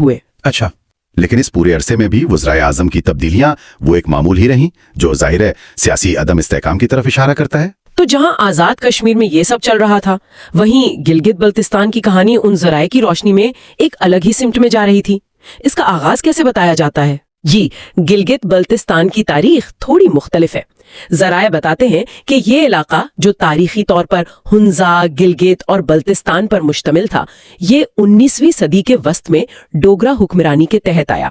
हुए। अच्छा, लेकिन इस पूरे अरसे में भी वज़राए आज़म की तब्दीलियां वो एक मामूल ही रहीं, जो ज़ाहिर है सियासी अदम इस्तेहकाम की तरफ इशारा करता है। तो जहां आजाद कश्मीर में ये सब चल रहा था, वहीं गिलगित बल्तिस्तान की कहानी उन जराए की रोशनी में एक अलग ही सिमट में जा रही थी। इसका आगाज कैसे बताया जाता है? जी, गिलगित बल्तिस्तान की तारीख थोड़ी मुख्तलिफ है। जराए बताते हैं कि ये इलाका जो तारीखी तौर पर हुंजा, गिलगित और बल्तिस्तान पर मुश्तमिल था, ये 19वीं सदी के वस्त में डोगरा हुक्मरानी के तहत आया।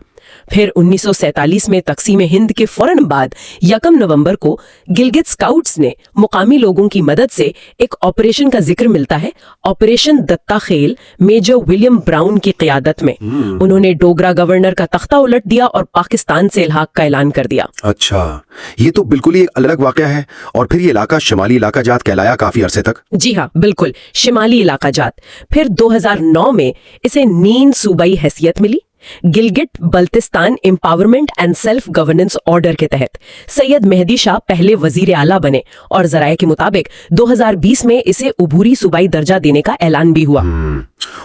फिर 1947 में तकसीम हिंद के फौरन बाद 1 नवंबर को गिलगित स्काउट्स ने मुकामी लोगों की मदद से एक ऑपरेशन का जिक्र मिलता है, ऑपरेशन दत्ता खेल, मेजर विलियम ब्राउन की क़ियादत में। उन्होंने डोगरा गवर्नर का तख्ता उलट दिया और पाकिस्तान से इल्हाक का ऐलान कर दिया। अच्छा, ये तो बिल्कुल ही अलग वाक़या है। और फिर ये इलाका शिमाली इलाका जात कहलाया काफी अरसे तक। जी हाँ, बिल्कुल, शिमाली इलाका जात। फिर 2009 में इसे नीन सूबाई हैसियत मिली। Gilgit Baltistan empowerment and self governance order के तहत सैयद मेहदी शाह पहले वजीर आला बने और जराये के मुताबिक 2020 में इसे उबूरी सूबाई दर्जा देने का ऐलान भी हुआ।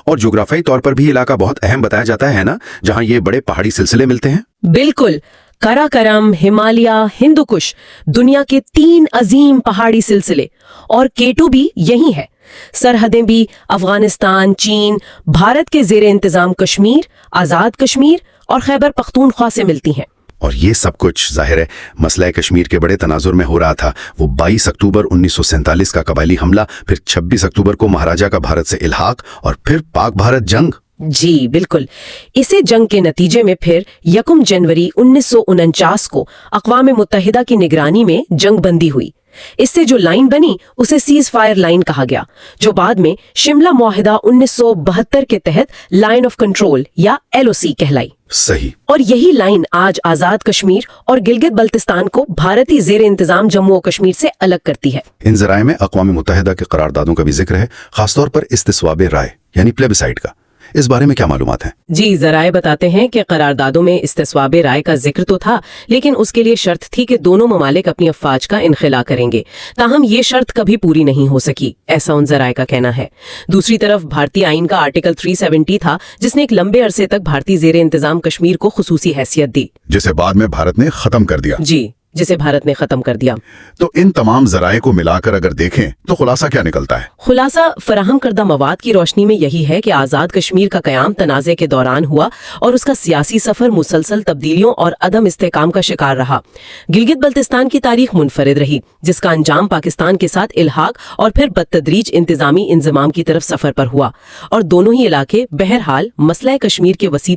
और जोग्राफियाई तौर पर भी इलाका बहुत अहम बताया जाता है ना, जहाँ ये बड़े पहाड़ी सिलसिले मिलते हैं। बिल्कुल, काराकरम, हिमालय, हिंदुकुश, दुनिया के 3 अजीम पहाड़ी सिलसिले, और केटू भी यही है। सरहदें भी अफगानिस्तान, चीन, भारत के जेर इंतजाम कश्मीर, आजाद कश्मीर और खैबर पख्तूनख्वा से मिलती हैं। और ये सब कुछ जाहिर है मसला कश्मीर के बड़े तनाजुर में हो रहा था। वो 22 अक्टूबर 1947 का कबायली हमला, फिर 26 अक्टूबर को महाराजा का भारत से इल्हाक, और फिर पाक भारत जंग। जी बिल्कुल, इसे जंग के नतीजे में फिर 1 जनवरी 1949 को अक़वाम मुत्तहिदा की निगरानी में जंग बंदी हुई। इससे जो लाइन बनी उसे सीज फायर लाइन कहा गया, जो बाद में शिमला मुआहिदा 1972 के तहत लाइन ऑफ कंट्रोल या LOC कहलाई। सही। और यही लाइन आज आजाद कश्मीर और गिलगित बल्तिस्तान को भारतीय जेर इंतजाम जम्मू और कश्मीर से अलग करती है। इन जराए में अक़वाम मुत्तहिदा के करारदादों का भी जिक्र है, खासतौर पर इस्तिस्वाबे राय यानी प्लेबिसाइड का। इस बारे में क्या मालूमात है? जी, जराए बताते हैं कि करारदादों में इस्तिस्वाबे राय का जिक्र तो था, लेकिन उसके लिए शर्त थी कि दोनों ममालिक अपनी अफवाज का इनखिला करेंगे। ताहम ये शर्त कभी पूरी नहीं हो सकी, ऐसा उन जराए का कहना है। दूसरी तरफ भारतीय आइन का आर्टिकल 370 था, जिसने एक लंबे अरसे तक भारतीय जेर इंतजाम कश्मीर को खुसूसी हैसियत दी, जिसे बाद में भारत ने खत्म कर दिया। जी, जिसे भारत ने खत्म कर दिया। तो इन तमाम जराए को मिलाकर अगर देखें तो खुलासा क्या निकलता है? खुलासा फराहम करदा मवाद की रोशनी में यही है कि आजाद कश्मीर का कयाम तनाज़े के दौरान हुआ और उसका सियासी सफर मुसलसल तब्दीलियों और अदम इस्तेहकाम का शिकार रहा। गिलगित बल्तिस्तान की तारीख मुनफरिद रही, जिसका अंजाम पाकिस्तान के साथ इल्हाक और फिर बतदरीज इंतजामी इंजमाम की तरफ सफर पर हुआ। और दोनों ही इलाके बहरहाल मसला कश्मीर के वसी